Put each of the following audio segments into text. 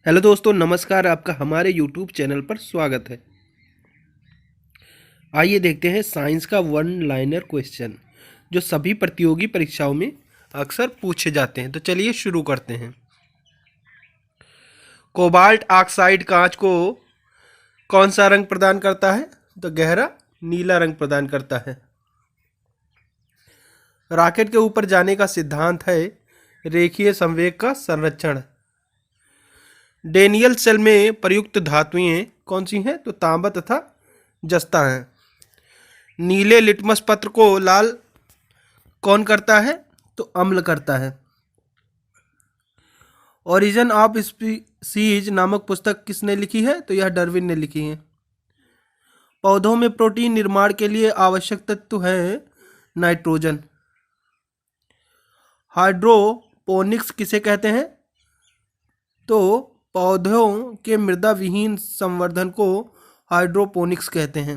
Hello दोस्तों, नमस्कार। आपका हमारे यूट्यूब चैनल पर स्वागत है। आइए देखते हैं साइंस का वन लाइनर क्वेश्चन जो सभी प्रतियोगी परीक्षाओं में अक्सर पूछे जाते हैं। तो चलिए शुरू करते हैं। कोबाल्ट ऑक्साइड कांच को कौन सा रंग प्रदान करता है? तो गहरा नीला रंग प्रदान करता है। रॉकेट के ऊपर जाने का सिद्धांत है रेखीय संवेग का संरक्षण। डेनियल सेल में प्रयुक्त धातुएं कौन सी हैं? तो तांबा तथा जस्ता हैं। नीले लिटमस पत्र को लाल कौन करता है? तो अम्ल करता है। ओरिजिन ऑफ स्पीसीज नामक पुस्तक किसने लिखी है? तो यह डार्विन ने लिखी है। पौधों में प्रोटीन निर्माण के लिए आवश्यक तत्व है नाइट्रोजन। हाइड्रोपोनिक्स किसे कहते हैं? तो पौधों के मृदा विहीन संवर्धन को हाइड्रोपोनिक्स कहते हैं।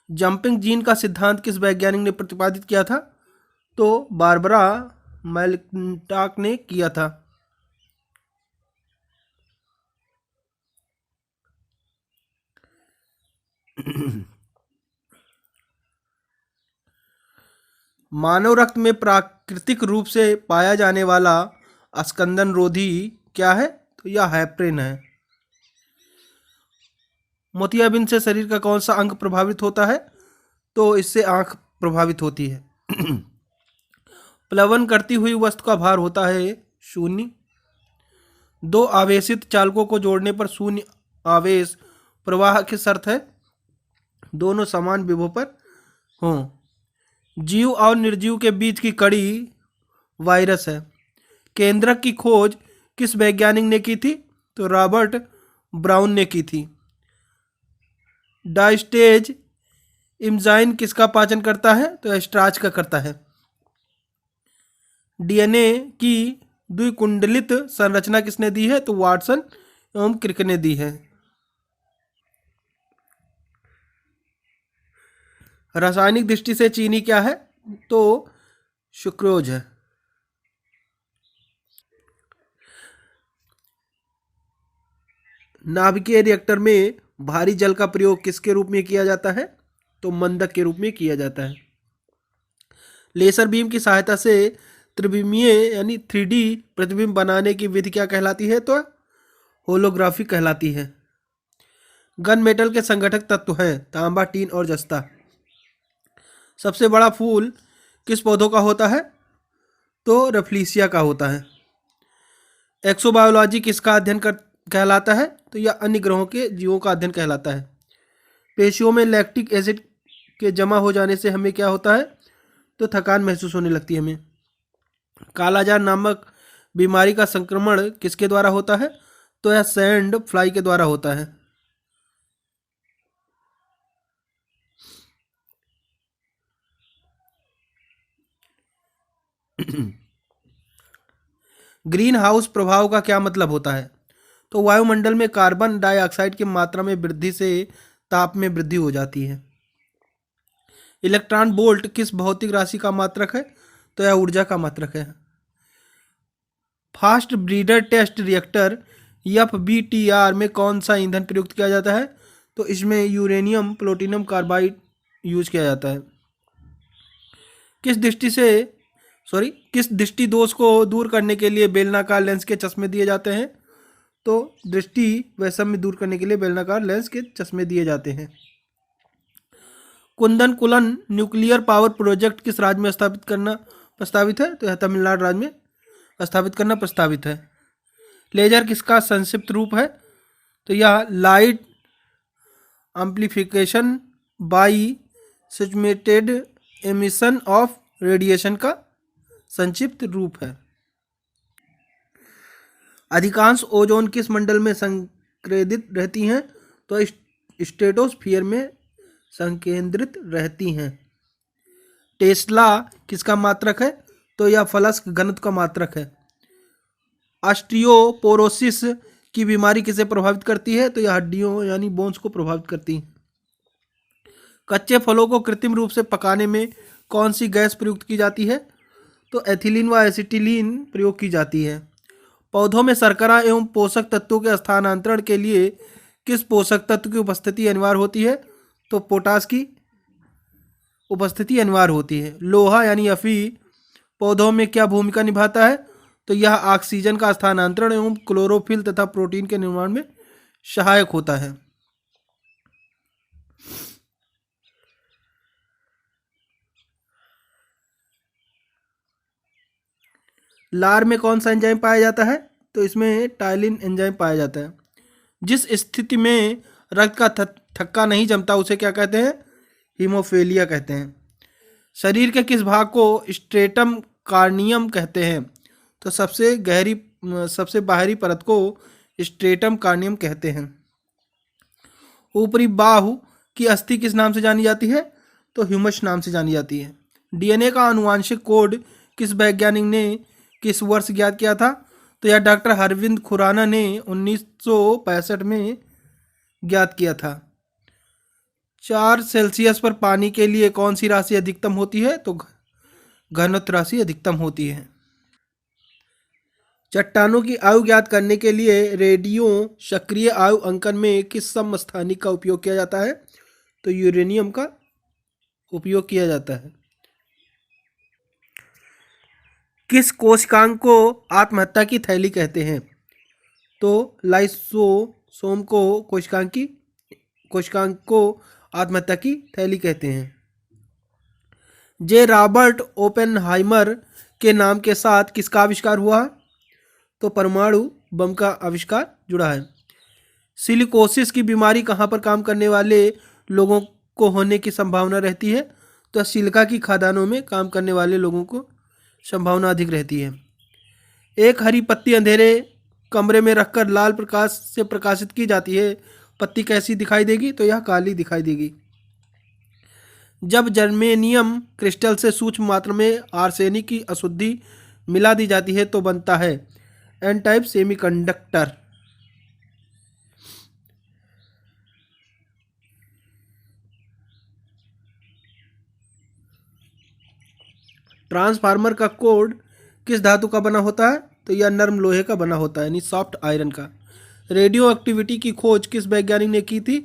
जंपिंग जीन का सिद्धांत किस वैज्ञानिक ने प्रतिपादित किया था? तो बारबरा मैकलिंटॉक ने किया था। मानव रक्त में प्राकृतिक रूप से पाया जाने वाला अस्कंदन रोधी क्या है? तो यह हेपरिन है। मोतियाबिंद से शरीर का कौन सा अंग प्रभावित होता है? तो इससे आंख प्रभावित होती है। प्लवन करती हुई वस्तु का भार होता है शून्य। दो आवेशित चालकों को जोड़ने पर शून्य आवेश प्रवाह की शर्त है दोनों समान विभव पर हों। जीव और निर्जीव के बीच की कड़ी वायरस है। केंद्रक की खोज किस वैज्ञानिक ने की थी? तो रॉबर्ट ब्राउन ने की थी। डाइस्टेज इम्जाइन किसका पाचन करता है? तो स्टार्च का करता है। डीएनए की द्विकुंडलित संरचना किसने दी है? तो वाटसन एवं क्रिक ने दी है। रासायनिक दृष्टि से चीनी क्या है? तो सुक्रोज है। नाभिकीय रिएक्टर में भारी जल का प्रयोग किसके रूप में किया जाता है? तो मंदक के रूप में किया जाता है। लेजर बीम की सहायता से त्रिविमीय यानी 3D प्रतिबिंब बनाने की विधि क्या कहलाती है? तो होलोग्राफी कहलाती है। गन मेटल के संगठक तत्व हैं तांबा, टीन और जस्ता। सबसे बड़ा फूल किस पौधों का होता है? तो रफलीसिया का होता है। एक्सोबायोलॉजी किसका अध्ययन कहलाता है? तो यह अन्य ग्रहों के जीवों का अध्ययन कहलाता है। पेशियों में लैक्टिक एसिड के जमा हो जाने से हमें क्या होता है? तो थकान महसूस होने लगती है हमें। कालाजार नामक बीमारी का संक्रमण किसके द्वारा होता है? तो यह सैंड फ्लाई के द्वारा होता है। ग्रीन हाउस प्रभाव का क्या मतलब होता है? तो वायुमंडल में कार्बन डाइऑक्साइड की मात्रा में वृद्धि से ताप में वृद्धि हो जाती है। इलेक्ट्रॉन वोल्ट किस भौतिक राशि का मात्रक है? तो यह ऊर्जा का मात्रक है। Fast breeder test reactor FBTR में कौन सा ईंधन प्रयुक्त किया जाता है? तो इसमें यूरेनियम प्लूटोनियम कार्बाइड यूज किया जाता है। किस दृष्टि से किस दृष्टि दोष को दूर करने के लिए बेलनाकार लेंस के चश्मे दिए जाते हैं? तो दृष्टि वैषम्य दूर करने के लिए बेलनाकार लेंस के चश्मे दिए जाते हैं। कुंदन कुलन न्यूक्लियर पावर प्रोजेक्ट किस राज्य में स्थापित करना प्रस्तावित है? तो यह तमिलनाडु राज्य में स्थापित करना प्रस्तावित है। लेजर किसका संक्षिप्त रूप है? तो यह light amplification by simulated emission of radiation का संक्षिप्त रूप है। अधिकांश ओजोन किस मंडल में संकेंद्रित रहती हैं? तो स्ट्रेटोस्फीयर में संकेंद्रित रहती हैं। टेस्ला किसका मात्रक है? तो यह फ्लक्स घनत्व का मात्रक है। ऑस्टियोपोरोसिस की बीमारी किसे प्रभावित करती है? तो यह हड्डियों यानी बोन्स को प्रभावित करती है। कच्चे फलों को कृत्रिम रूप से पकाने में कौन सी गैस प्रयुक्त की जाती है? तो एथिलीन व एसिटिलीन प्रयोग की जाती है। पौधों में शर्करा एवं पोषक तत्वों के स्थानांतरण के लिए किस पोषक तत्व की उपस्थिति अनिवार्य होती है? तो पोटास की उपस्थिति अनिवार्य होती है। लोहा यानी Fe पौधों में क्या भूमिका निभाता है? तो यह ऑक्सीजन का स्थानांतरण एवं क्लोरोफिल तथा प्रोटीन के निर्माण में सहायक होता है। लार में कौन सा एंजाइम पाया जाता है? तो इसमें टाइलिन एंजाइम पाया जाता है। जिस स्थिति में रक्त का थक्का नहीं जमता उसे क्या कहते हैं? हीमोफीलिया कहते हैं। शरीर के किस भाग को स्ट्रेटम कार्नियम कहते हैं? तो सबसे बाहरी परत को स्ट्रेटम कार्नियम कहते हैं। ऊपरी बाहु की अस्थि किस नाम से जानी जाती है? तो ह्यूमस नाम से जानी जाती है। डीएनए का आनुवांशिक कोड किस वैज्ञानिक ने किस वर्ष ज्ञात किया था? तो यह डॉक्टर हरविंद खुराना ने 1965 में ज्ञात किया था। 4 सेल्सियस पर पानी के लिए कौन सी राशि अधिकतम होती है? तो घनत्व राशि अधिकतम होती है। चट्टानों की आयु ज्ञात करने के लिए रेडियो सक्रिय आयु अंकन में किस समस्थानिक का उपयोग किया जाता है? तो यूरेनियम का उपयोग किया जाता है। किस कोशिकांग को आत्महत्या की थैली कहते हैं? तो लाइसोसोम को कोशिकांग को आत्महत्या की थैली कहते हैं। जे रॉबर्ट ओपेनहाइमर के नाम के साथ किसका आविष्कार हुआ? तो परमाणु बम का आविष्कार जुड़ा है। सिलिकोसिस की बीमारी कहाँ पर काम करने वाले लोगों को होने की संभावना रहती है? तो सिलिका की खदानों में काम करने वाले लोगों को संभावना अधिक रहती है। एक हरी पत्ती अंधेरे कमरे में रखकर लाल प्रकाश से प्रकाशित की जाती है, पत्ती कैसी दिखाई देगी? तो यह काली दिखाई देगी। जब जर्मेनियम क्रिस्टल से सूक्ष्म मात्रा में आर्सेनिक की अशुद्धि मिला दी जाती है तो बनता है एन टाइप सेमीकंडक्टर। ट्रांसफार्मर का कोड किस धातु का बना होता है? तो यह नर्म लोहे का बना होता है यानी सॉफ्ट आयरन का। रेडियो एक्टिविटी की खोज किस वैज्ञानिक ने की थी?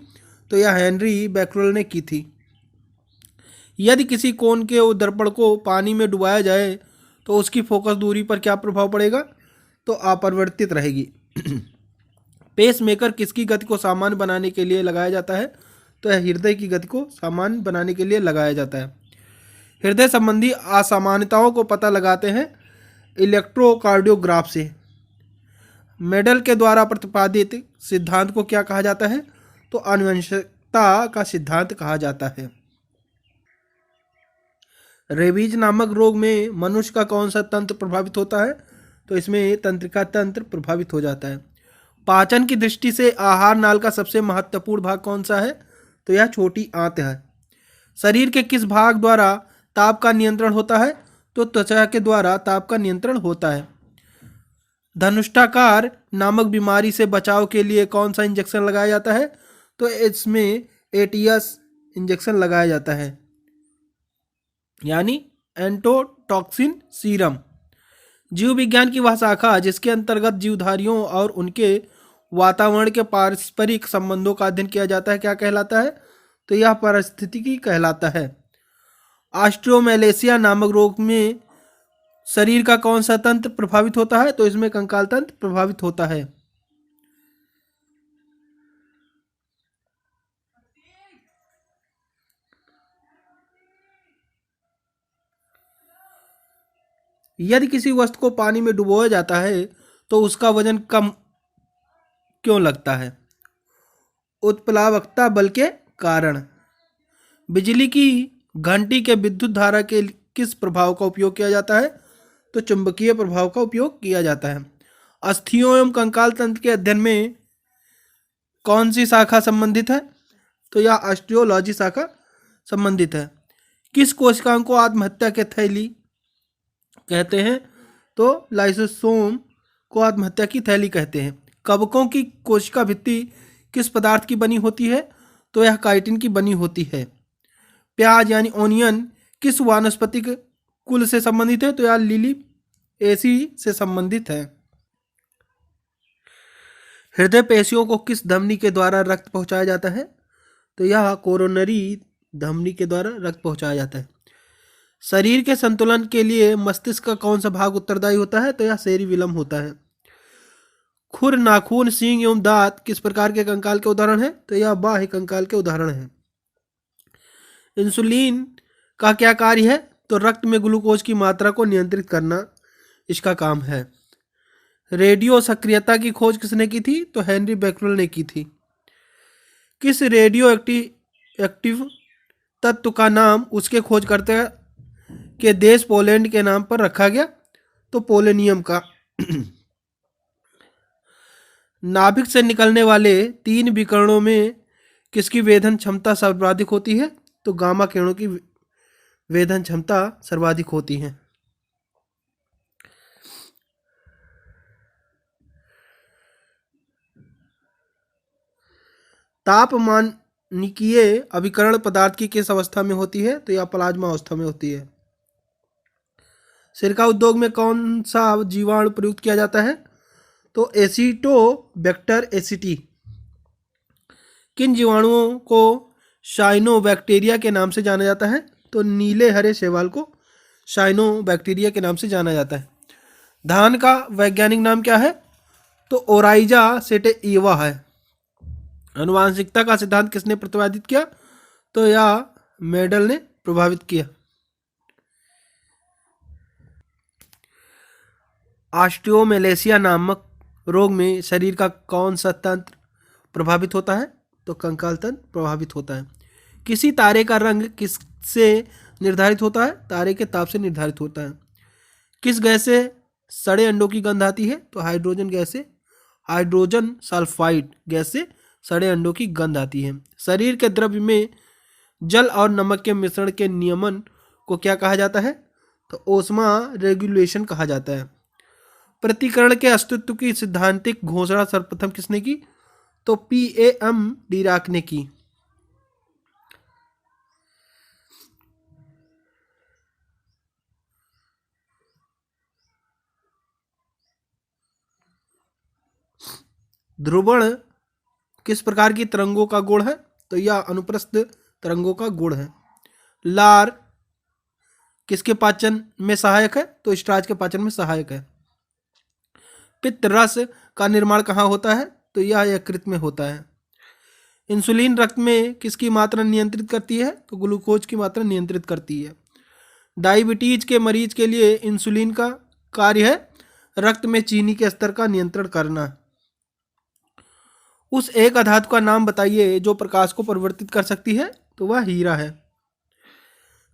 तो यह हेनरी बैक्यूरेल ने की थी। यदि किसी कोन के दर्पण को पानी में डुबाया जाए तो उसकी फोकस दूरी पर क्या प्रभाव पड़ेगा? तो अपरिवर्तित रहेगी। पेसमेकर किसकी गति को सामान्य बनाने के लिए लगाया जाता है? तो यह हृदय की गति को सामान्य बनाने के लिए लगाया जाता है। हृदय संबंधी असामान्यताओं को पता लगाते हैं इलेक्ट्रोकार्डियोग्राफ से। मेडल के द्वारा प्रतिपादित सिद्धांत को क्या कहा जाता है? तो आनुवंशिकता का सिद्धांत कहा जाता है। रेबीज नामक रोग में मनुष्य का कौन सा तंत्र प्रभावित होता है? तो इसमें तंत्रिका तंत्र प्रभावित हो जाता है। पाचन की दृष्टि से आहार नाल का सबसे महत्वपूर्ण भाग कौन सा है? तो यह छोटी आंत है। शरीर के किस भाग द्वारा ताप का नियंत्रण होता है? तो त्वचा के द्वारा ताप का नियंत्रण होता है। धनुष्टाकार नामक बीमारी से बचाव के लिए कौन सा इंजेक्शन लगाया जाता है? तो इसमें एटीएस इंजेक्शन लगाया जाता है यानी एंटोटॉक्सिन सीरम। जीव विज्ञान की वह शाखा जिसके अंतर्गत जीवधारियों और उनके वातावरण के पारस्परिक संबंधों का अध्ययन किया जाता है क्या कहलाता है? तो यह पारिस्थितिकी कहलाता है। ऑस्टियोमैलेशिया नामक रोग में शरीर का कौन सा तंत्र प्रभावित होता है? तो इसमें कंकाल तंत्र प्रभावित होता है। यदि किसी वस्तु को पानी में डुबोया जाता है तो उसका वजन कम क्यों लगता है? उत्प्लावकता बल के कारण। बिजली की घंटी के विद्युत धारा के किस प्रभाव का उपयोग किया जाता है? तो चुंबकीय प्रभाव का उपयोग किया जाता है। अस्थियों एवं कंकाल तंत्र के अध्ययन में कौन सी शाखा संबंधित है? तो यह ऑस्टियोलॉजी शाखा संबंधित है। किस कोशिकांग को आत्महत्या के थैली कहते हैं? तो लाइसोसोम को आत्महत्या की थैली कहते हैं। कवकों की कोशिका भित्ति किस पदार्थ की बनी होती है? तो यह काइटिन की बनी होती है। प्याज यानी ओनियन किस वानस्पतिक कुल से संबंधित है? तो यह लिली एसी से संबंधित है। हृदय पेशियों को किस धमनी के द्वारा रक्त पहुंचाया जाता है? तो यह कोरोनरी धमनी के द्वारा रक्त पहुंचाया जाता है। शरीर के संतुलन के लिए मस्तिष्क का कौन सा भाग उत्तरदायी होता है? तो यह सेरिबेलम होता है। खुर, नाखून, सींग एवं दांत किस प्रकार के कंकाल के उदाहरण है? तो यह बाह्य कंकाल के उदाहरण है। इंसुलिन का क्या कार्य है? तो रक्त में ग्लूकोज की मात्रा को नियंत्रित करना इसका काम है। रेडियो सक्रियता की खोज किसने की थी? तो हेनरी बेक्वेल ने की थी। किस रेडियो एक्टिव तत्व का नाम उसके खोजकर्ता के देश पोलैंड के नाम पर रखा गया? तो पोलोनियम का। नाभिक से निकलने वाले 3 विकिरणों में किसकी वेधन क्षमता सर्वाधिक होती है? तो गामा किरणों की वेधन क्षमता सर्वाधिक होती है। तापमानिकीय अभिकरण पदार्थ की किस अवस्था में होती है? तो यह प्लाज्मा अवस्था में होती है। सिरका उद्योग में कौन सा जीवाणु प्रयुक्त किया जाता है? तो एसिटोबैक्टर एसिटी। किन जीवाणुओं को साइनोबैक्टीरिया के नाम से जाना जाता है? तो नीले हरे शैवाल को साइनोबैक्टीरिया के नाम से जाना जाता है। धान का वैज्ञानिक नाम क्या है? तो ओराइजा सेटेइवा है। आनुवांशिकता का सिद्धांत किसने प्रतिपादित किया? तो यह मेडल ने प्रभावित किया। ऑस्टियोमेलेसिया नामक रोग में शरीर का कौन सा तंत्र प्रभावित होता है? तो कंकाल तंत्र प्रभावित होता है। किसी तारे का रंग किससे निर्धारित होता है? तारे के ताप से निर्धारित होता है। किस गैस से सड़े अंडों की गंध आती है? तो हाइड्रोजन गैस से, हाइड्रोजन सल्फाइड गैस से सड़े अंडों की गंध आती है। शरीर के द्रव्य में जल और नमक के मिश्रण के नियमन को क्या कहा जाता है? तो ओस्मा रेगुलेशन कहा जाता है। प्रतिकरण के अस्तित्व की सिद्धांतिक घोषणा सर्वप्रथम किसने की? तो पीएम डिराक ने की। ध्रुवण किस प्रकार की तरंगों का गुण है? तो यह अनुप्रस्थ तरंगों का गुण है। लार किसके पाचन में सहायक है? तो स्टार्च के पाचन में सहायक है। पित्त रस का निर्माण कहाँ होता है? तो यह यकृत में होता है। इंसुलिन रक्त में किसकी मात्रा नियंत्रित करती है? तो ग्लूकोज की मात्रा नियंत्रित करती है। डायबिटीज के मरीज के लिए इंसुलिन का कार्य है रक्त में चीनी के स्तर का नियंत्रण करना। उस एक अधातु का नाम बताइए जो प्रकाश को परिवर्तित कर सकती है? तो वह हीरा है।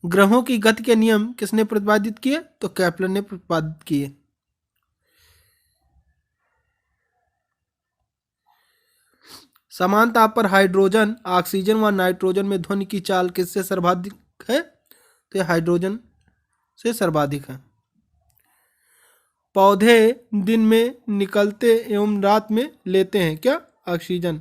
ग्रहों की गति के नियम किसने प्रतिपादित किए? तो केपलर ने प्रतिपादित किए। समान ताप पर हाइड्रोजन, ऑक्सीजन व नाइट्रोजन में ध्वनि की चाल किससे सर्वाधिक है? तो हाइड्रोजन से सर्वाधिक है। पौधे दिन में निकलते एवं रात में लेते हैं क्या? ऑक्सीजन।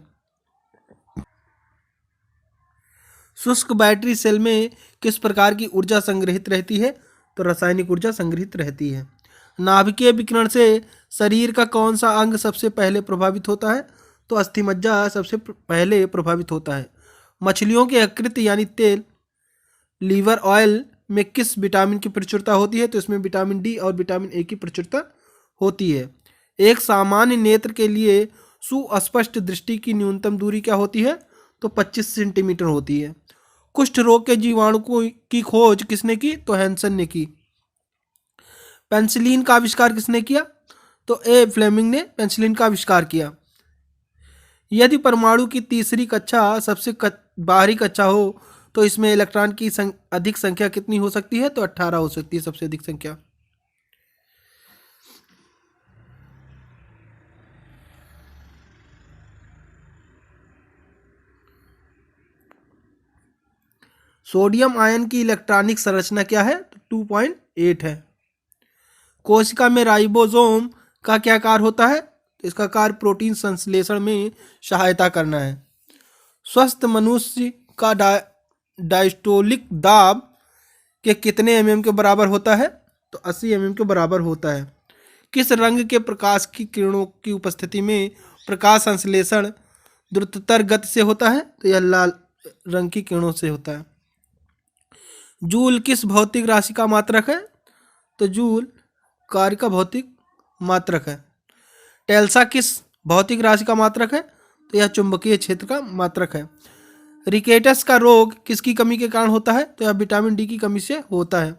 शुष्क बैटरी सेल में किस प्रकार की ऊर्जा संग्रहित रहती है? तो रासायनिक ऊर्जा संग्रहित रहती है। नाभिकीय विकिरण से शरीर का कौन सा अंग सबसे पहले प्रभावित होता है? तो अस्थिमज्जा सबसे पहले प्रभावित होता है। मछलियों के यकृत यानी तेल, लीवर ऑयल में किस विटामिन की प्रचुरता होती है? तो इसमें विटामिन डी और विटामिन ए की प्रचुरता होती है। एक सामान्य नेत्र के लिए सुस्पष्ट दृष्टि की न्यूनतम दूरी क्या होती है? तो 25 सेंटीमीटर होती है। कुष्ठ रोग के जीवाणु की खोज किसने की? तो हैंसन ने की। पेंसिलिन का आविष्कार किसने किया? तो ए फ्लेमिंग ने पेंसिलिन का आविष्कार किया। यदि परमाणु की तीसरी कक्षा सबसे बाहरी कक्षा हो तो इसमें इलेक्ट्रॉन की अधिक संख्या कितनी हो सकती है? तो 18 हो सकती है सबसे अधिक संख्या। सोडियम आयन की इलेक्ट्रॉनिक संरचना क्या है? तो 2.8 है। कोशिका में राइबोसोम का क्या कार्य होता है? तो इसका कार्य प्रोटीन संश्लेषण में सहायता करना है। स्वस्थ मनुष्य का डायस्टोलिक दाब के कितने एमएम के बराबर होता है? तो 80 एमएम के बराबर होता है। किस रंग के प्रकाश की किरणों की उपस्थिति में प्रकाश संश्लेषण द्रुततर गति से होता है? तो यह लाल रंग की किरणों से होता है। जूल किस भौतिक राशि का मात्रक है? तो जूल कार्य का भौतिक मात्रक है। टेल्सा किस भौतिक राशि का मात्रक है? तो यह चुंबकीय क्षेत्र का मात्रक है। रिकेटस का रोग किसकी कमी के कारण होता है? तो यह विटामिन डी की कमी से होता है।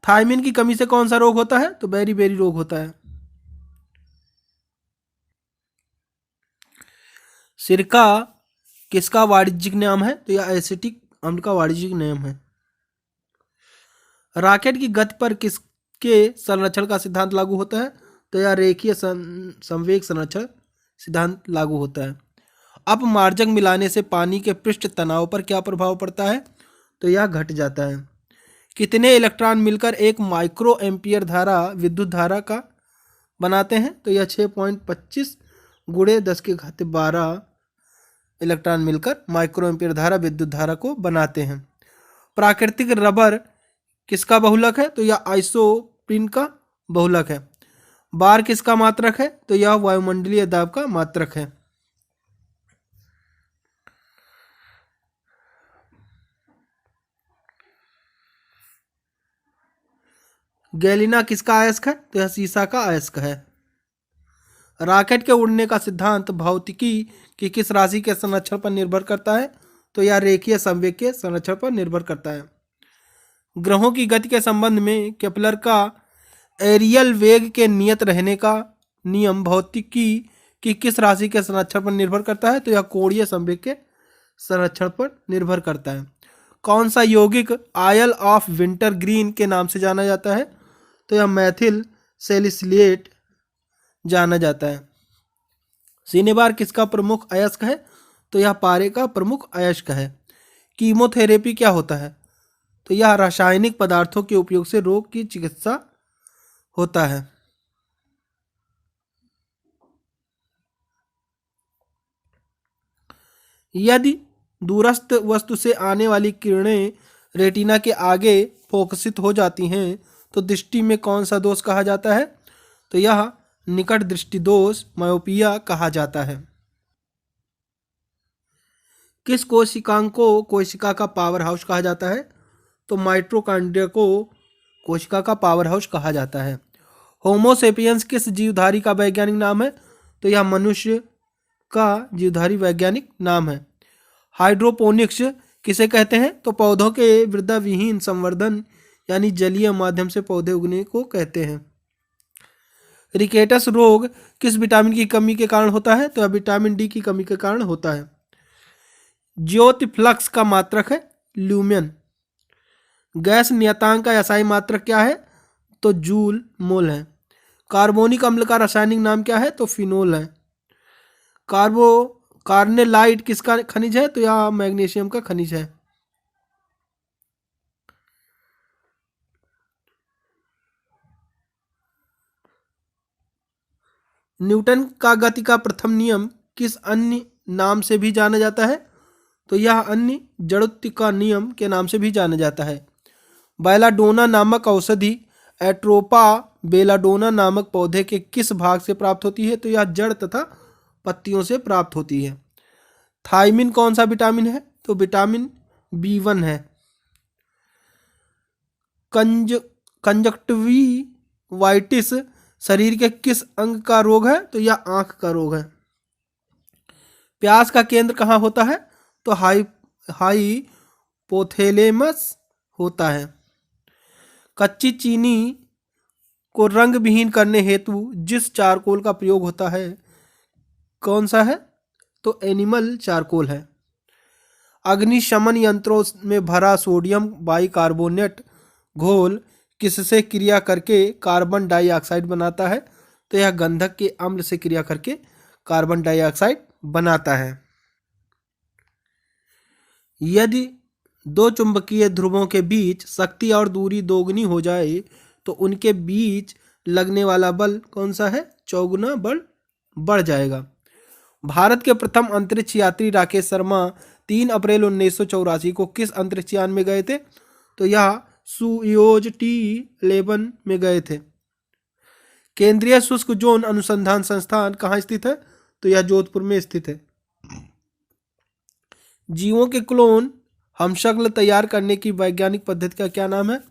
थायमिन की कमी से कौन सा रोग होता है? तो बेरी रोग होता है। सिरका किसका वाणिज्यिक नाम है? तो यह एसिटिक अम्ल का वाणिज्यिक नाम है। रॉकेट की गति पर किसके संरक्षण का सिद्धांत लागू होता है? तो यह रेखीय संवेग संरक्षण सिद्धांत लागू होता है। अपमार्जक मिलाने से पानी के पृष्ठ तनाव पर क्या प्रभाव पड़ता है? तो यह घट जाता है। कितने इलेक्ट्रॉन मिलकर एक माइक्रो एम्पियर धारा विद्युत धारा का बनाते हैं? तो यह 6.25 गुणे 10⁻12 इलेक्ट्रॉन मिलकर माइक्रो एम्पियर धारा विद्युत धारा को बनाते हैं। प्राकृतिक रबर किसका बहुलक है? तो यह आइसोप्रीन का बहुलक है। बार किसका मात्रक है? तो यह वायुमंडलीय दाब का मात्रक है। गैलीना किसका अयस्क है? तो यह सीसा का अयस्क है। रॉकेट के उड़ने का सिद्धांत भौतिकी की किस राशि के संरक्षण पर निर्भर करता है? तो यह रेखीय संवेग के संरक्षण पर निर्भर करता है। ग्रहों की गति के संबंध में केपलर का एरियल वेग के नियत रहने का नियम भौतिकी की किस राशि के संरक्षण पर निर्भर करता है? तो यह कोणीय संवेग के संरक्षण पर निर्भर करता है। कौन सा यौगिक आयल ऑफ विंटर ग्रीन के नाम से जाना जाता है? तो यह मैथिल सैलिसिलेट जाना जाता है। सिनेबार किसका प्रमुख अयस्क है? तो यह पारे का प्रमुख अयस्क है। कीमोथेरेपी क्या होता है? तो यह रासायनिक पदार्थों के उपयोग से रोग की चिकित्सा होता है। यदि दूरस्थ वस्तु से आने वाली किरणें रेटिना के आगे फोकसित हो जाती हैं तो दृष्टि में कौन सा दोष कहा जाता है? तो यह निकट दृष्टि दोष मायोपिया कहा जाता है। किस कोशिकांग को कोशिका का पावर हाउस कहा जाता है? तो माइटोकॉन्ड्रिया को कोशिका का पावर हाउस कहा जाता है। होमोसेपियंस किस जीवधारी का वैज्ञानिक नाम है? तो यह मनुष्य का जीवधारी वैज्ञानिक नाम है। हाइड्रोपोनिक्स किसे कहते हैं? तो पौधों के वृद्धि विहीन संवर्धन यानी जलीय माध्यम से पौधे उगने को कहते हैं। रिकेटस रोग किस विटामिन की कमी के कारण होता है? तो विटामिन डी की कमी के कारण होता है। ज्योति फ्लक्स का मात्रक है ल्यूमेन। गैस नियतांक का एसआई मात्रक क्या है? तो जूल मोल है। कार्बोनिक अम्ल का रासायनिक नाम क्या है? तो फिनोल है। कार्नेलाइट किसका खनिज है? तो यह मैग्नीशियम का खनिज है। न्यूटन का गति का प्रथम नियम किस अन्य नाम से भी जाना जाता है? तो यह अन्य जड़त्व का नियम के नाम से भी जाना जाता है। बेलाडोना नामक औषधि एट्रोपा बेलाडोना नामक पौधे के किस भाग से प्राप्त होती है? तो यह जड़ तथा पत्तियों से प्राप्त होती है। थायमिन कौन सा विटामिन है? तो विटामिन B1 है। कंजक्टिविवाइटिस शरीर के किस अंग का रोग है? तो यह आंख का रोग है। प्यास का केंद्र कहाँ होता है? तो हाइपोथैलेमस होता है। कच्ची चीनी को रंग विहीन करने हेतु जिस चारकोल का प्रयोग होता है कौन सा है? तो एनिमल चारकोल है। अग्निशमन यंत्रों में भरा सोडियम बाइकार्बोनेट घोल किससे क्रिया करके कार्बन डाइऑक्साइड बनाता है? तो यह गंधक के अम्ल से क्रिया करके कार्बन डाइऑक्साइड बनाता है। यदि दो चुंबकीय ध्रुवों के बीच शक्ति और दूरी दोगुनी हो जाए तो उनके बीच लगने वाला बल कौन सा है? चौगुना बल बढ़ जाएगा। भारत के प्रथम अंतरिक्ष यात्री राकेश शर्मा 3 अप्रैल 1984 को किस अंतरिक्ष यान में गए थे? तो यह सुयोज T11 में गए थे। केंद्रीय शुष्क जोन अनुसंधान संस्थान कहाँ स्थित है? तो यह जोधपुर में स्थित है। जीवों के क्लोन हमशक्ल तैयार करने की वैज्ञानिक पद्धति का क्या नाम है?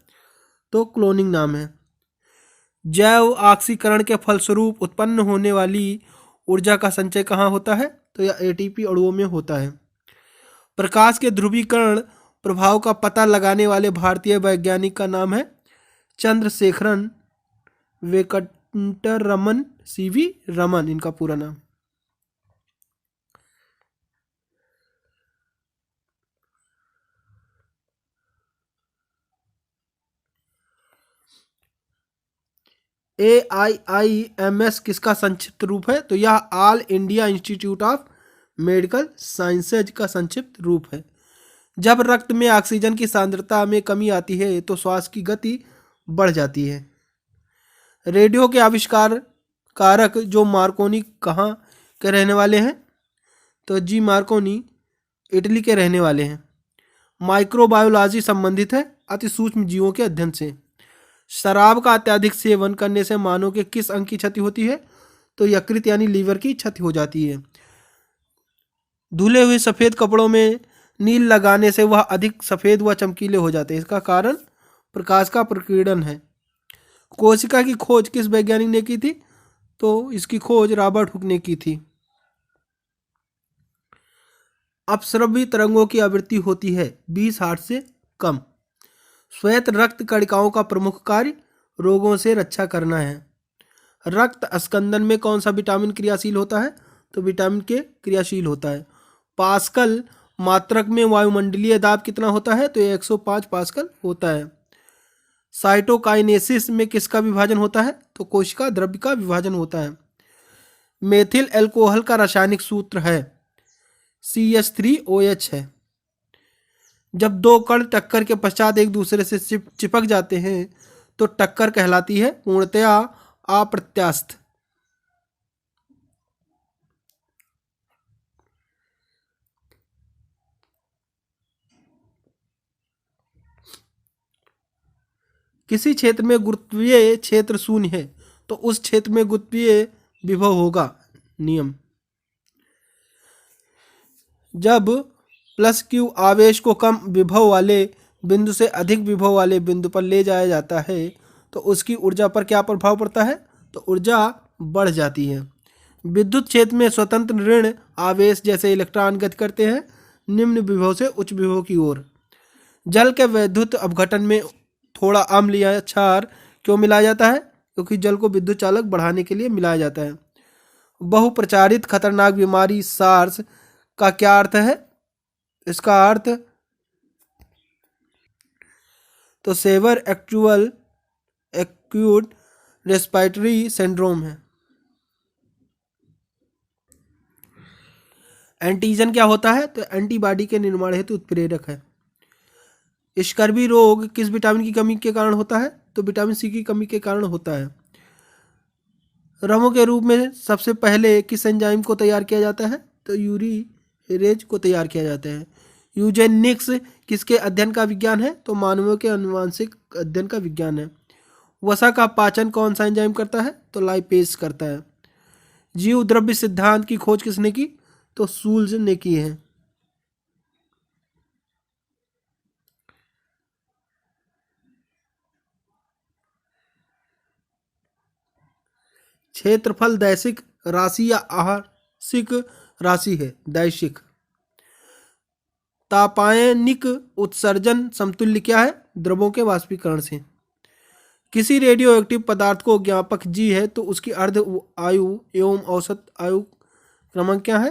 तो क्लोनिंग नाम है। जैव ऑक्सीकरण के फलस्वरूप उत्पन्न होने वाली ऊर्जा का संचय कहाँ होता है? तो यह एटीपी अणुओं में होता है। प्रकाश के ध्रुवीकरण प्रभाव का पता लगाने वाले भारतीय वैज्ञानिक का नाम है चंद्रशेखरन वेंकटरमन, सीवी रमन इनका पूरा नाम। AIIMS किसका संक्षिप्त रूप है? तो यह all India institute of medical sciences का संक्षिप्त रूप है। जब रक्त में ऑक्सीजन की सांद्रता में कमी आती है तो श्वास की गति बढ़ जाती है। रेडियो के आविष्कार कारक जो मार्कोनी कहाँ के रहने वाले हैं? तो जी मार्कोनी इटली के रहने वाले हैं। माइक्रोबायोलॉजी संबंधित है अति सूक्ष्म जीवों के अध्ययन से। शराब का अत्यधिक सेवन करने से मानव के किस अंग की क्षति होती है? तो यकृत यानी लीवर की क्षति हो जाती है। धुले हुए सफ़ेद कपड़ों में नील लगाने से वह अधिक सफ़ेद व चमकीले हो जाते हैं। इसका कारण प्रकाश का प्रकीर्णन है। कोशिका की खोज किस वैज्ञानिक ने की थी? तो इसकी खोज रॉबर्ट हुक ने की थी। अपस्रव्य तरंगों की आवृत्ति होती है 20 हर्ट्ज से कम। श्वेत रक्त कणिकाओं का प्रमुख कार्य रोगों से रक्षा करना है। रक्त अस्कंदन में कौन सा विटामिन क्रियाशील होता है? तो विटामिन के क्रियाशील होता है। पास्कल मात्रक में वायुमंडलीय दाब कितना होता है? तो 105 पास्कल होता है। साइटोकाइनेसिस में किसका विभाजन होता है? तो कोशिका द्रव्य का विभाजन होता है। मेथिल एल्कोहल का रासायनिक सूत्र है CH3OH है। जब दो कण टक्कर के पश्चात एक दूसरे से चिपक जाते हैं तो टक्कर कहलाती है पूर्णतया अप्रत्यास्थ। किसी क्षेत्र में गुरुत्वीय क्षेत्र शून्य है तो उस क्षेत्र में गुरुत्वीय विभव होगा। नियम। जब +q आवेश को कम विभव वाले बिंदु से अधिक विभव वाले बिंदु पर ले जाया जाता है तो उसकी ऊर्जा पर क्या प्रभाव पड़ता है? तो ऊर्जा बढ़ जाती है। विद्युत क्षेत्र में स्वतंत्र ऋण आवेश जैसे इलेक्ट्रॉन गति करते हैं निम्न विभव से उच्च विभव की ओर। जल के वैद्युत अपघटन में थोड़ा अम्ल या क्षार क्यों मिलाया जाता है? क्योंकि जल को विद्युत चालक बढ़ाने के लिए मिलाया जाता है। बहुप्रचारित खतरनाक बीमारी सार्स का क्या अर्थ है? इसका अर्थ तो सेवर एक्यूट रेस्पिरेटरी सिंड्रोम है। एंटीजन क्या होता है? तो एंटीबॉडी के निर्माण हेतु उत्प्रेरक है। स्कर्वी रोग किस विटामिन की कमी के कारण होता है? तो विटामिन सी की कमी के कारण होता है। रमों के रूप में सबसे पहले किस एंजाइम को तैयार किया जाता है? तो यूरिरेज को तैयार किया जाता है। यूजेनिक्स किसके अध्ययन का विज्ञान है? तो मानवों के आनुवंशिक अध्ययन का विज्ञान है। वसा का पाचन कौन सा एंजाइम करता है? तो लाइपेज करता है। जीव द्रव्य सिद्धांत की खोज किसने की? तो शूल्ज ने की है। क्षेत्रफल दैशिक राशि या आंशिक राशि है। दैशिक। तापायनिक उत्सर्जन समतुल्य क्या है? द्रवों के वाष्पीकरण से। किसी रेडियो एक्टिव पदार्थ को ज्ञापक जी है तो उसकी अर्ध आयु एवं औसत आयु क्रमांक क्या है?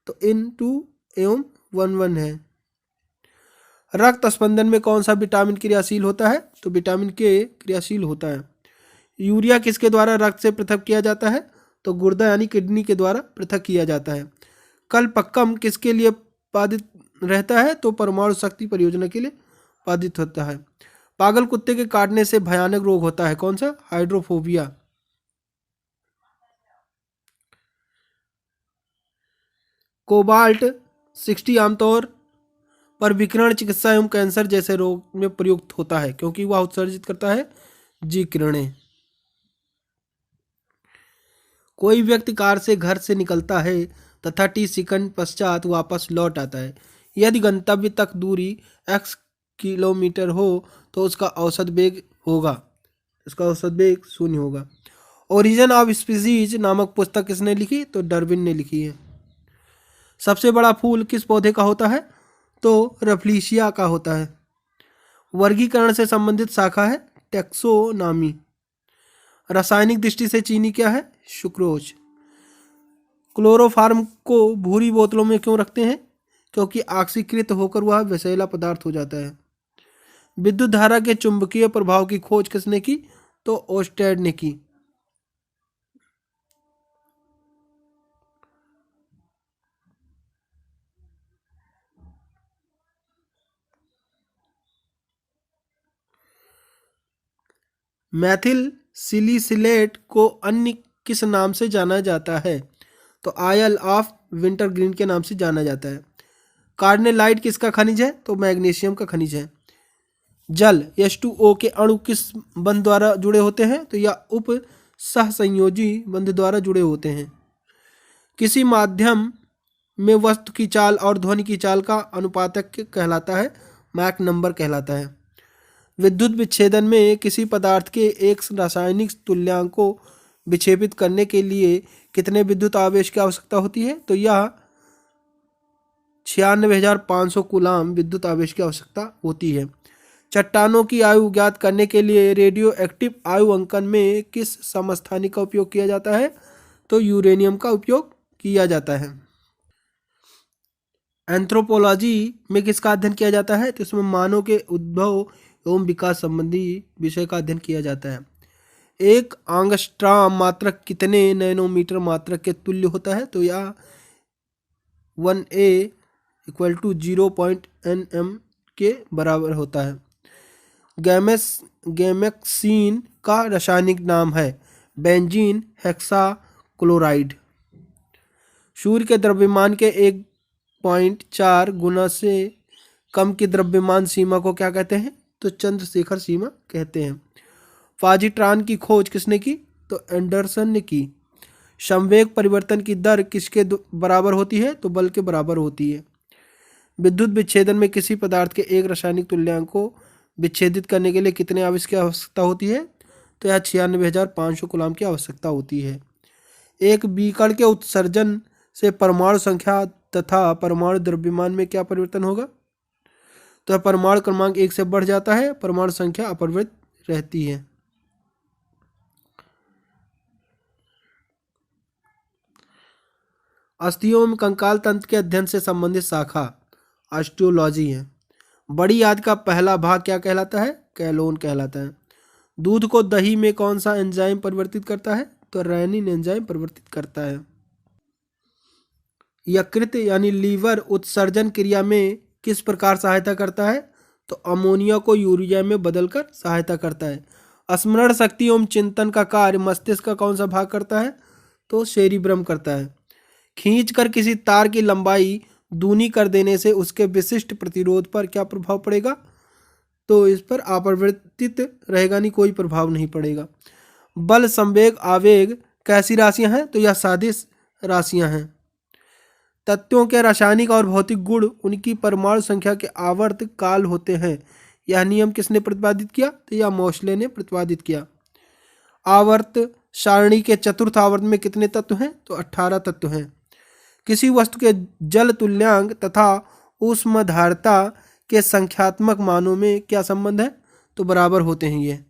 तो N2 एवं 11 है। रक्त स्पंदन में कौन सा विटामिन क्रियाशील होता है? तो विटामिन के क्रियाशील होता है। यूरिया किसके द्वारा रक्त से पृथक किया जाता है? तो गुर्दा यानी किडनी के द्वारा पृथक किया जाता है। कलपक्कम किसके लिए बाधित रहता है? तो परमाणु शक्ति परियोजना के लिए बाधित होता है। पागल कुत्ते के काटने से भयानक रोग होता है कौन सा? हाइड्रोफोबिया। कोबाल्ट 60 आमतौर पर विकिरण चिकित्सा एवं कैंसर जैसे रोग में प्रयुक्त होता है क्योंकि वह उत्सर्जित करता है जी किरणें। कोई व्यक्ति कार से घर से निकलता है तथा 30 सेकंड पश्चात वापस लौट आता है। यदि गंतव्य तक दूरी x किलोमीटर हो तो उसका औसत वेग होगा, इसका औसत वेग 0 होगा। ओरिजिन ऑफ स्पीसीज नामक पुस्तक किसने लिखी? तो डार्विन ने लिखी है। सबसे बड़ा फूल किस पौधे का होता है? तो रफलीशिया का होता है। वर्गीकरण से संबंधित शाखा है टेक्सोनॉमी। रासायनिक दृष्टि से चीनी क्या है? सुक्रोज। क्लोरोफार्म को भूरी बोतलों में क्यों रखते हैं? क्योंकि ऑक्सीकृत होकर वह विषैला पदार्थ हो जाता है। विद्युत धारा के चुंबकीय प्रभाव की खोज किसने की? तो ओस्टेड ने की। मैथिल सिलिसिलेट को अन्य किस नाम से जाना जाता है? तो आयल ऑफ विंटर ग्रीन के नाम से जाना जाता है। कार्नेलाइट किसका खनिज है? तो मैग्नीशियम का खनिज है। जल H2O के अणु किस बंध द्वारा जुड़े होते हैं? तो यह उप सहसंयोजी बंध द्वारा जुड़े होते हैं। किसी माध्यम में वस्तु की चाल और ध्वनि की चाल का अनुपातक कहलाता है? मैक नंबर कहलाता है। विद्युत विच्छेदन में किसी पदार्थ के एक रासायनिक तुल्यांक को विक्षेपित करने के लिए कितने विद्युत आवेश की आवश्यकता होती है? तो यह 96,500 कूलाम विद्युत आवेश की आवश्यकता होती है। चट्टानों की आयु ज्ञात करने के लिए रेडियो एक्टिव आयु अंकन में किस समस्थानिक का उपयोग किया जाता है? तो यूरेनियम का उपयोग किया जाता है। एंथ्रोपोलॉजी में किसका अध्ययन किया जाता है? तो इसमें मानव के उद्भव एवं विकास संबंधी विषय का अध्ययन किया जाता है। एक एंगस्ट्रॉम मात्रक कितने नैनोमीटर मात्रक के तुल्य होता है? तो यह 1A = 0.nm के बराबर होता है। गैमेक्सीन का रासायनिक नाम है बेंजीन हेक्साक्लोराइड। सूर्य के द्रव्यमान के 1.4 गुना से कम की द्रव्यमान सीमा को क्या कहते हैं? तो चंद्रशेखर सीमा कहते हैं। पॉजिट्रॉन की खोज किसने की? तो एंडरसन ने की। संवेग परिवर्तन की दर किसके बराबर होती है? तो बल के बराबर होती है। विद्युत विच्छेदन में किसी पदार्थ के एक रासायनिक तुल्यांक को विच्छेदित करने के लिए कितने आवेश की आवश्यकता होती है? तो यह 96,500 कूलाम की आवश्यकता होती है। एक विकर्ण के उत्सर्जन से परमाणु संख्या तथा परमाणु द्रव्यमान में क्या परिवर्तन होगा? तो परमाणु क्रमांक 1 से बढ़ जाता है, परमाणु संख्या अपरिवर्तित रहती है। अस्थियों में कंकाल तंत्र के अध्ययन से संबंधित शाखा ऑस्टियोलॉजी है। बड़ी आंत का पहला भाग क्या कहलाता है? कैलोन कहलाता है। दूध को दही में कौन सा एंजाइम परिवर्तित करता है? तो रेनिन एंजाइम परिवर्तित करता है। यकृत यानी लीवर उत्सर्जन क्रिया में किस प्रकार सहायता करता है? तो अमोनिया को यूरिया में बदलकर सहायता करता है। स्मरण शक्ति एवं चिंतन का कार्य मस्तिष्क का कौन सा भाग करता है? तो सेरिब्रम करता है। खींचकर किसी तार की लंबाई दूनी कर देने से उसके विशिष्ट प्रतिरोध पर क्या प्रभाव पड़ेगा? तो इस पर अपरिवर्तित रहेगा, नहीं, कोई प्रभाव नहीं पड़ेगा। बल, संवेग, आवेग कैसी राशियां हैं? तो यह सदिश राशियां हैं। तत्वों के रासायनिक और भौतिक गुण उनकी परमाणु संख्या के आवर्त काल होते हैं। यह नियम किसने प्रतिपादित किया? तो यह मोसले ने प्रतिपादित किया। आवर्त सारणी के चतुर्थ आवर्त में कितने तत्व हैं? तो 18 तत्व हैं। किसी वस्तु के जल तुल्यांक तथा ऊष्मधारता के संख्यात्मक मानों में क्या संबंध है? तो बराबर होते हैं ये।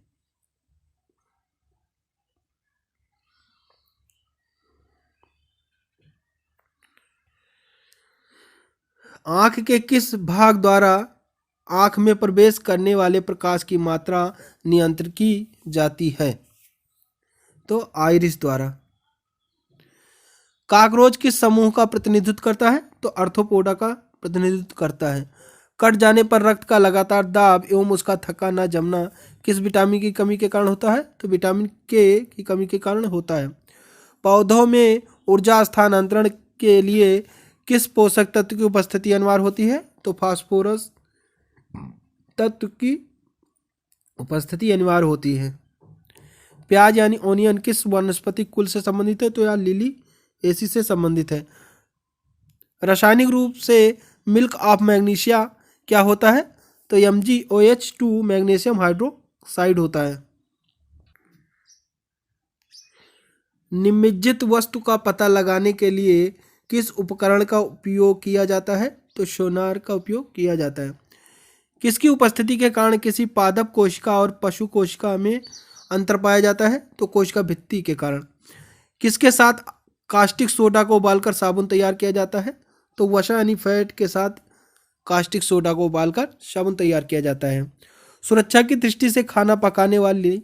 आंख के किस भाग द्वारा आंख में प्रवेश करने वाले प्रकाश की मात्रा नियंत्रित की जाती है? तो आइरिस द्वारा। कॉकरोच किस समूह का प्रतिनिधित्व करता है? तो आर्थ्रोपोडा का प्रतिनिधित्व करता है। कट जाने पर रक्त का लगातार दाब एवं उसका थक्का न जमना किस विटामिन की कमी के कारण होता है? तो विटामिन के की कमी के कारण होता है। पौधों में ऊर्जा स्थानांतरण के लिए किस पोषक तत्व की उपस्थिति अनिवार्य होती है? तो फास्फोरस तत्व की उपस्थिति अनिवार्य होती है। प्याज यानी ओनियन किस वनस्पति कुल से संबंधित है? तो यह लिली एसी से संबंधित है। रासायनिक रूप से मिल्क ऑफ मैग्नीशिया क्या होता है? तो MgOH2 मैग्नीशियम हाइड्रोक्साइड होता है। निमज्जित वस्तु का पता लगाने के लिए किस उपकरण का उपयोग किया जाता है? तो सोनार का उपयोग किया जाता है। किसकी उपस्थिति के कारण किसी पादप कोशिका और पशु कोशिका में अंतर पाया जाता है? तो कोशिका भित्ति के कारण। किसके साथ कास्टिक सोडा को उबालकर साबुन तैयार किया जाता है? तो वसा यानी फैट के साथ कास्टिक सोडा को उबालकर साबुन तैयार किया जाता है। सुरक्षा की दृष्टि से खाना पकाने वाली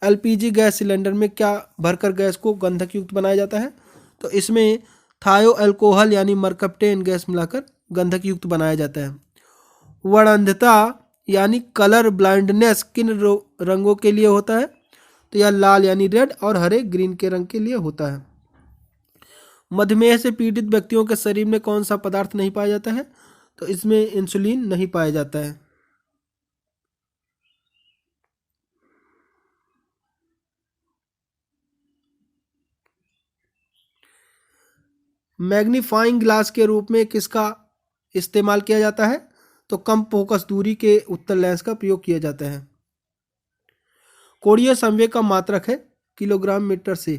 LPG गैस सिलेंडर में क्या भरकर गैस को गंधक युक्त बनाया जाता है? तो इसमें थायो अल्कोहल यानी मरकप्टेन गैस मिलाकर गंधक युक्त बनाया जाता है। वर्णंधता यानी कलर ब्लाइंडनेस किन रंगों के लिए होता है? तो यह लाल यानी रेड और हरे ग्रीन के रंग के लिए होता है। मधुमेह से पीड़ित व्यक्तियों के शरीर में कौन सा पदार्थ नहीं पाया जाता है? तो इसमें इंसुलिन नहीं पाया जाता है। मैग्नीफाइंग ग्लास के रूप में किसका इस्तेमाल किया जाता है? तो कम फोकस दूरी के उत्तल लेंस का प्रयोग किया जाता है। कोणीय संवेग का मात्रक है किलोग्राम मीटर से।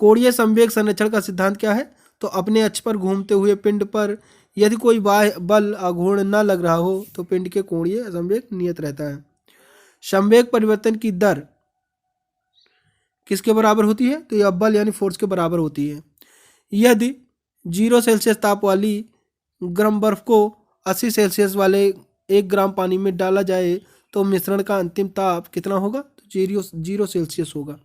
कोणीय संवेग संरक्षण का सिद्धांत क्या है? तो अपने अक्ष पर घूमते हुए पिंड पर यदि कोई बाह्य बल आघूर्ण न लग रहा हो तो पिंड के कोणीय संवेग नियत रहता है। संवेग परिवर्तन की दर किसके बराबर होती है? तो यह बल यानी फोर्स के बराबर होती है। यदि 0 सेल्सियस ताप वाली गर्म बर्फ को 80 सेल्सियस वाले 1 ग्राम पानी में डाला जाए तो मिश्रण का अंतिम ताप कितना होगा? तो 0 सेल्सियस होगा।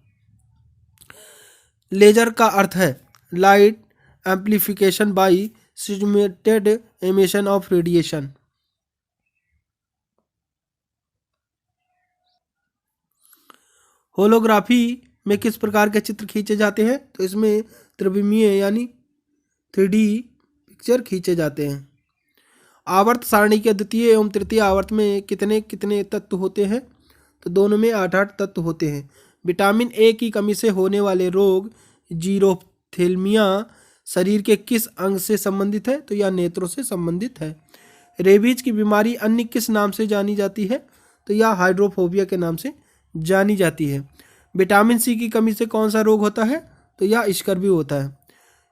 लेजर का अर्थ है light amplification by simulated emission of radiation. Holography में किस प्रकार के चित्र खींचे जाते हैं? तो इसमें त्रिविमीय यानी 3D पिक्चर खींचे जाते हैं। आवर्त सारणी के द्वितीय एवं तृतीय आवर्त में कितने कितने तत्व होते हैं? तो दोनों में 8-8 तत्व होते हैं। विटामिन ए की कमी से होने वाले रोग जीरोथेल्मिया शरीर के किस अंग से संबंधित है? तो यह नेत्रों से संबंधित है। रेबीज की बीमारी अन्य किस नाम से जानी जाती है? तो यह हाइड्रोफोबिया के नाम से जानी जाती है। विटामिन सी की कमी से कौन सा रोग होता है? तो यह स्कर्वी होता है।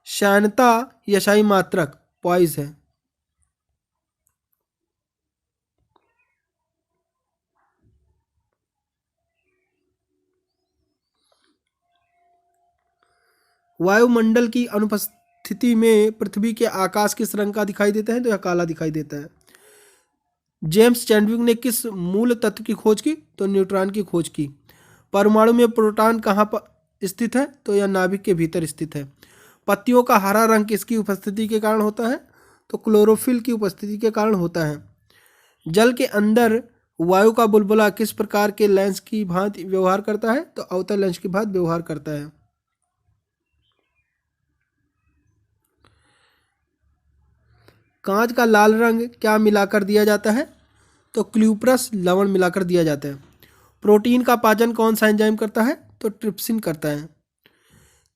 श्यानता यशाई मात्रक पॉइज है। वायुमंडल की अनुपस्थिति में पृथ्वी के आकाश किस रंग का दिखाई देता है? तो यह काला दिखाई देता है। जेम्स चैडविक ने किस मूल तत्व की खोज की? तो न्यूट्रॉन की खोज की। परमाणु में प्रोटॉन कहाँ पर स्थित है? तो यह नाभिक के भीतर स्थित है। पत्तियों का हरा रंग किसकी उपस्थिति के कारण होता है? तो क्लोरोफिल की उपस्थिति के कारण होता है। जल के अंदर वायु का बुलबुला किस प्रकार के लेंस की भांति व्यवहार करता है? तो अवतल लेंस की भांति व्यवहार करता है। कांच का लाल रंग क्या मिलाकर दिया जाता है? तो क्ल्यूप्रस लवण मिलाकर दिया जाता है। प्रोटीन का पाचन कौन सा एंजाइम करता है? तो ट्रिप्सिन करता है।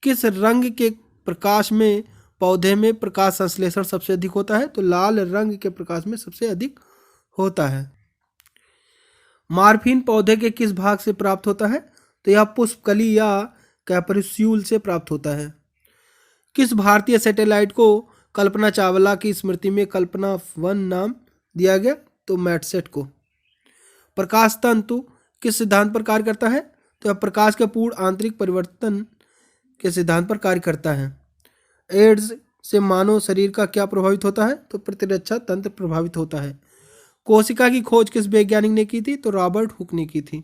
किस रंग के प्रकाश में पौधे में प्रकाश संश्लेषण सबसे अधिक होता है? तो लाल रंग के प्रकाश में सबसे अधिक होता है। मार्फिन पौधे के किस भाग से प्राप्त होता है? तो यह पुष्पकली या कैप्सूल से प्राप्त होता है। किस भारतीय सैटेलाइट को कल्पना चावला की स्मृति में कल्पना 1 नाम दिया गया? तो मैटसेट को। प्रकाश तंतु किस सिद्धांत पर कार्य करता है? तो यह प्रकाश के पूर्ण आंतरिक परिवर्तन के सिद्धांत पर कार्य करता है। एड्स से मानव शरीर का क्या प्रभावित होता है? तो प्रतिरक्षा तंत्र प्रभावित होता है। कोशिका की खोज किस वैज्ञानिक ने की थी? तो रॉबर्ट हुक ने की थी।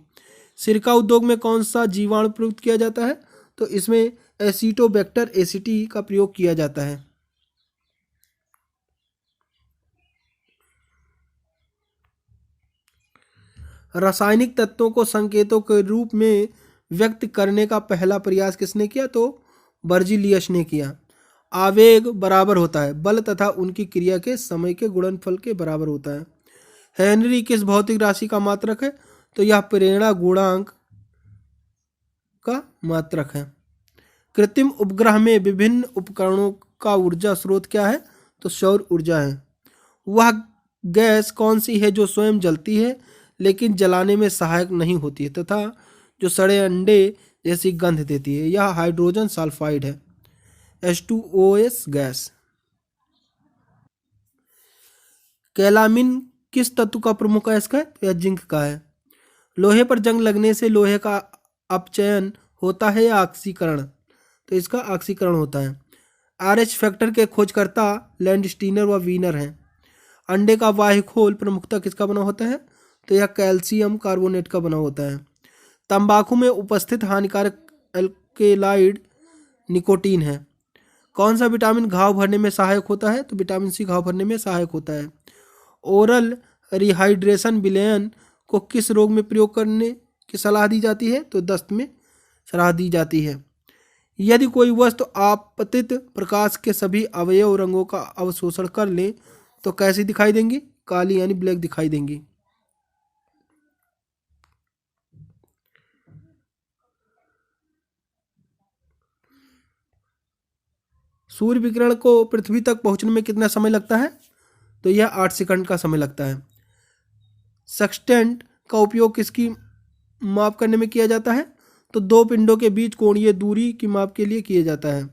सिरका उद्योग में कौन सा जीवाणु प्रयुक्त किया जाता है? तो इसमें एसिटोबैक्टर एसिटी का प्रयोग किया जाता है। रासायनिक तत्वों को संकेतों के रूप में व्यक्त करने का पहला प्रयास किसने किया? तो बर्जीलियस ने किया। आवेग बराबर होता है बल तथा उनकी क्रिया के समय के गुणनफल के बराबर होता है। हेनरी किस भौतिक राशि का मात्रक है? तो यह प्रेरणा गुणांक का मात्रक है। कृत्रिम उपग्रह में विभिन्न उपकरणों का ऊर्जा स्रोत क्या है? तो सौर ऊर्जा है। वह गैस कौन सी है जो स्वयं जलती है लेकिन जलाने में सहायक नहीं होती है तथा जो सड़े अंडे जैसी गंध देती है? यह हाइड्रोजन सल्फाइड है, H2OS गैस। कैलामिन किस तत्व का प्रमुख अयस्क है? यह जिंक का है। लोहे पर जंग लगने से लोहे का अपचयन होता है या ऑक्सीकरण? तो इसका ऑक्सीकरण होता है। RH फैक्टर के खोजकर्ता लैंडस्टीनर व वीनर हैं। अंडे का बाह्य खोल प्रमुखतः किसका बना होता है? तो यह कैल्शियम कार्बोनेट का बना होता है। तंबाकू में उपस्थित हानिकारक एल्केलाइड निकोटीन है। कौन सा विटामिन घाव भरने में सहायक होता है? तो विटामिन सी घाव भरने में सहायक होता है। ओरल रिहाइड्रेशन विलयन को किस रोग में प्रयोग करने की सलाह दी जाती है? तो दस्त में सलाह दी जाती है। यदि कोई वस्तु आपतित प्रकाश के सभी अवयव रंगों का अवशोषण कर ले तो कैसी दिखाई देंगी? काली यानी ब्लैक दिखाई देंगी। सूर्य विकिरण को पृथ्वी तक पहुंचने में कितना समय लगता है? तो यह 8 सेकंड का समय लगता है। सेक्सटेंट का उपयोग किसकी माप करने में किया जाता है? तो दो पिंडों के बीच कोणीय दूरी की माप के लिए किया जाता है।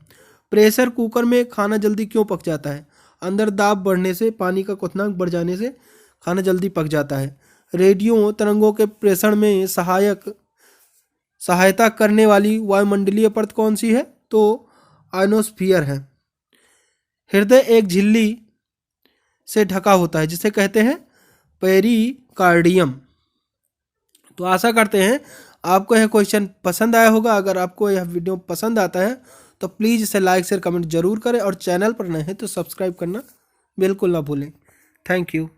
प्रेशर कुकर में खाना जल्दी क्यों पक जाता है? अंदर दाब बढ़ने से, पानी का क्वथनांक बढ़ जाने से खाना जल्दी पक जाता है। रेडियो तरंगों के प्रेषण में सहायता करने वाली वायुमंडलीय परत कौन सी है? तो आयनोस्फीयर है। हृदय एक झिल्ली से ढका होता है जिसे कहते हैं पेरिकार्डियम। तो आशा करते हैं आपको यह क्वेश्चन पसंद आया होगा। अगर आपको यह वीडियो पसंद आता है तो प्लीज़ इसे लाइक शेयर कमेंट जरूर करें और चैनल पर नए हैं तो सब्सक्राइब करना बिल्कुल ना भूलें। Thank you.